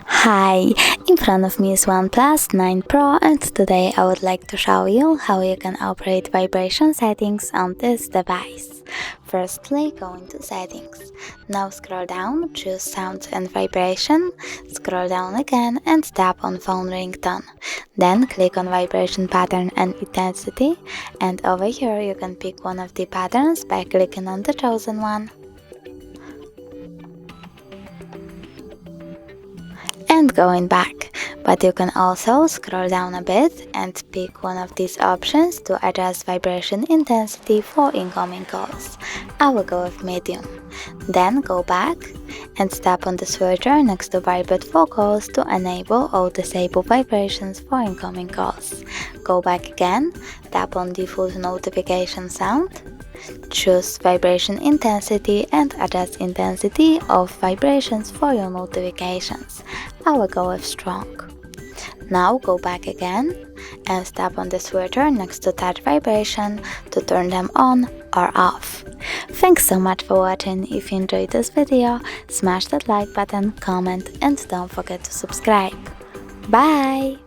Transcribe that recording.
Hi, in front of me is OnePlus 9 Pro, and today I would like to show you how you can operate vibration settings on this device. Firstly, go into settings. Now scroll down, choose sound and vibration, scroll down again and tap on phone ringtone. Then click on vibration pattern and intensity, and over here you can pick one of the patterns by clicking on the chosen one. And going back, but you can also scroll down a bit and pick one of these options to adjust vibration intensity for incoming calls. I will go with medium. Then go back and tap on the switcher next to vibrate for calls to enable or disable vibrations for incoming calls. Go back again, tap on default notification sound, choose vibration intensity and adjust intensity of vibrations for your notifications. I will go with strong. Now go back again and tap on the switcher next to touch vibration to turn them on or off. Thanks so much for watching. If you enjoyed this video, smash that like button, comment and don't forget to subscribe. Bye!